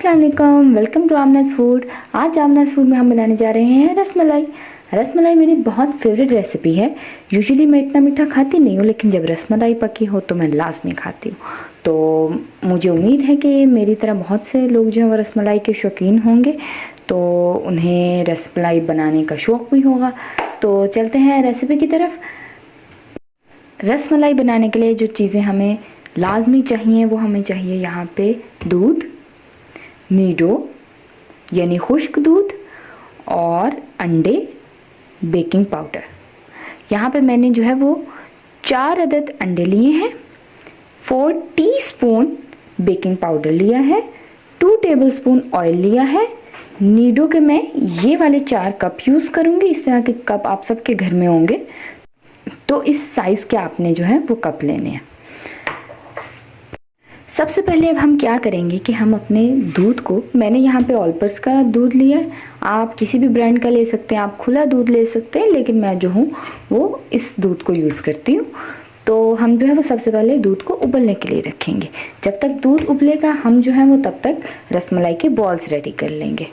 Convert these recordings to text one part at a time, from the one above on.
अस्सलाम वालेकुम, welcome to आमनाज़ food. आज आमनाज़ फूड में हम बनाने जा रहे हैं रसमलाई। रसमलाई मेरी बहुत फेवरेट रेसिपी है। यूजुअली मैं इतना मीठा खाती नहीं हूँ, लेकिन जब रसमलाई पकी हो तो मैं लाजमी खाती हूँ। तो मुझे उम्मीद है कि मेरी तरह बहुत से लोग जो हैं वो रसमलाई के शौकीन होंगे, तो उन्हें रसमलाई बनाने का शौक़ भी होगा। तो चलते हैं रेसिपी की तरफ। रसमलाई बनाने के लिए जो चीज़ें हमें लाजमी चाहिए वो हमें चाहिए यहाँ पे दूध, नीडो यानी खुश्क दूध और अंडे, बेकिंग पाउडर। यहाँ पे मैंने जो है वो 4 अदद अंडे लिए हैं, 4 टीस्पून बेकिंग पाउडर लिया है, 2 टेबलस्पून ऑयल लिया है। नीडो के मैं ये वाले 4 कप यूज़ करूँगी। इस तरह के कप आप सबके घर में होंगे, तो इस साइज़ के आपने जो है वो कप लेने हैं। सबसे पहले अब हम क्या करेंगे कि हम अपने दूध को, मैंने यहाँ पे ऑलपर्स का दूध लिया है, आप किसी भी ब्रांड का ले सकते हैं, आप खुला दूध ले सकते हैं, लेकिन मैं जो हूँ वो इस दूध को यूज़ करती हूँ। तो हम जो है वो सबसे पहले दूध को उबलने के लिए रखेंगे। जब तक दूध उबलेगा हम जो है वो तब तक रसमलाई के बॉल्स रेडी कर लेंगे।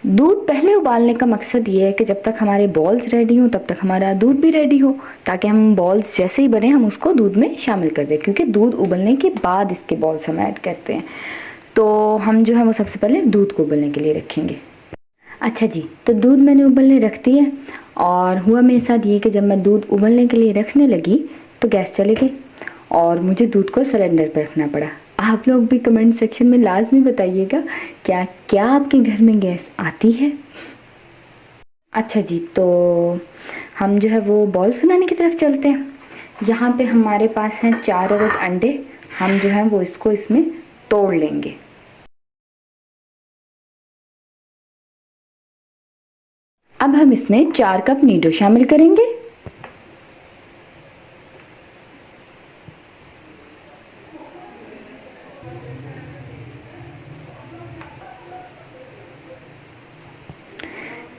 दूध पहले उबालने का मकसद ये है कि जब तक हमारे बॉल्स रेडी हों तब तक हमारा दूध भी रेडी हो, ताकि हम बॉल्स जैसे ही बने हम उसको दूध में शामिल कर दें, क्योंकि दूध उबलने के बाद इसके बॉल्स हम ऐड करते हैं। तो हम जो है वो सबसे पहले दूध को उबलने के लिए रखेंगे। अच्छा जी, तो दूध मैंने उबलने रख दिया और हुआ मेरे साथ ये कि जब मैं दूध उबलने के लिए रखने लगी तो गैस चली गई और मुझे दूध को सिलेंडर पर रखना पड़ा। आप लोग भी कमेंट सेक्शन में लाजमी बताइएगा क्या क्या आपके घर में गैस आती है। अच्छा जी, तो हम जो है वो बॉल्स बनाने की तरफ चलते हैं। यहाँ पे हमारे पास हैं 4 अदद अंडे। हम जो है वो इसको इसमें तोड़ लेंगे। अब हम इसमें 4 कप नीडो शामिल करेंगे।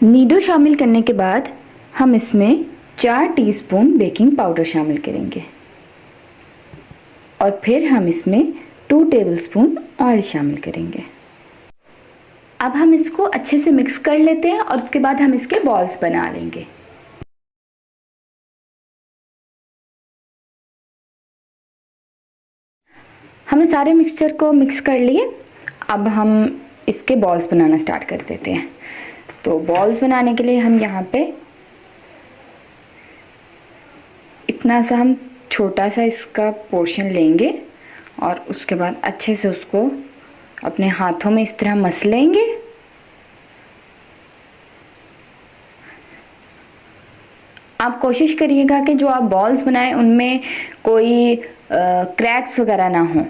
नीडो शामिल करने के बाद हम इसमें 4 टीस्पून बेकिंग पाउडर शामिल करेंगे और फिर हम इसमें 2 टेबलस्पून ऑयल शामिल करेंगे। अब हम इसको अच्छे से मिक्स कर लेते हैं और उसके बाद हम इसके बॉल्स बना लेंगे। हमने सारे मिक्सचर को मिक्स कर लिए। अब हम इसके बॉल्स बनाना स्टार्ट कर देते हैं। तो बॉल्स बनाने के लिए हम यहाँ पे इतना सा हम छोटा सा इसका पोर्शन लेंगे और उसके बाद अच्छे से उसको अपने हाथों में इस तरह मस लेंगे। आप कोशिश करिएगा कि जो आप बॉल्स बनाएं उनमें कोई क्रैक्स वगैरह ना हो।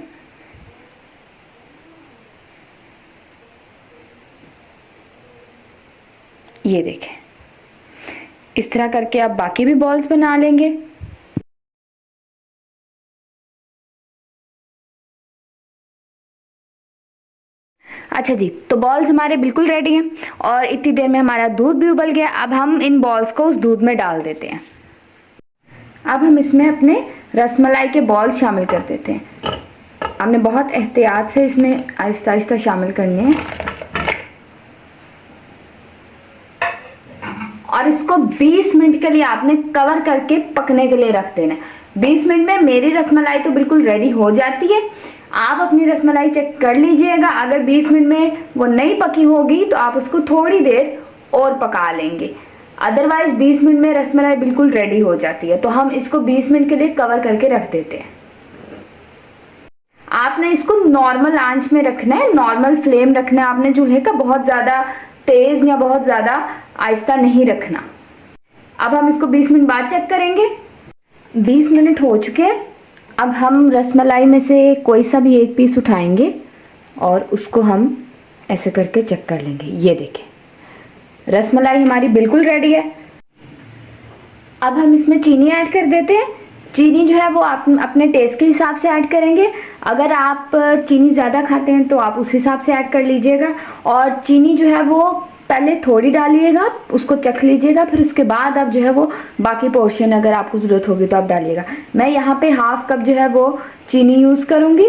ये देखें, इस तरह करके आप बाकी भी बॉल्स बना लेंगे। अच्छा जी, तो बॉल्स हमारे बिल्कुल रेडी हैं और इतनी देर में हमारा दूध भी उबल गया। अब हम इन बॉल्स को उस दूध में डाल देते हैं। अब हम इसमें अपने रसमलाई के बॉल्स शामिल कर देते हैं। हमने बहुत एहतियात से इसमें आहिस्ता आहिस्ता शामिल करने हैं और इसको 20 मिनट के लिए आपने कवर करके पकने के लिए रख देना है। 20 मिनट में मेरी रसमलाई तो बिल्कुल रेडी हो जाती है। आप अपनी रसमलाई चेक कर लीजिएगा। अगर 20 मिनट में वो नहीं पकी होगी तो आप उसको थोड़ी देर और पका लेंगे। अदरवाइज 20 मिनट में रसमलाई बिल्कुल रेडी हो जाती है। तो हम इसको 20 मिनट के लिए कवर करके रख देते हैं। आपने इसको नॉर्मल आंच में रखना है, नॉर्मल फ्लेम रखना है आपने चूल्हे का, बहुत ज़्यादा तेज या बहुत ज़्यादा आहिस्ता नहीं रखना। अब हम इसको 20 मिनट बाद चेक करेंगे। 20 मिनट हो चुके हैं। अब हम रसमलाई में से कोई सा भी एक पीस उठाएंगे और उसको हम ऐसे करके चेक कर लेंगे। ये देखें, रसमलाई हमारी बिल्कुल रेडी है। अब हम इसमें चीनी ऐड कर देते हैं। चीनी जो है वो आप अपने टेस्ट के हिसाब से ऐड करेंगे। अगर आप चीनी ज़्यादा खाते हैं तो आप उस हिसाब से ऐड कर लीजिएगा। और चीनी जो है वो पहले थोड़ी डालिएगा, उसको चख लीजिएगा, फिर उसके बाद आप जो है वो बाकी पोर्शन अगर आपको ज़रूरत होगी तो आप डालिएगा। मैं यहाँ पे 1/2 कप जो है वो चीनी यूज़ करूँगी।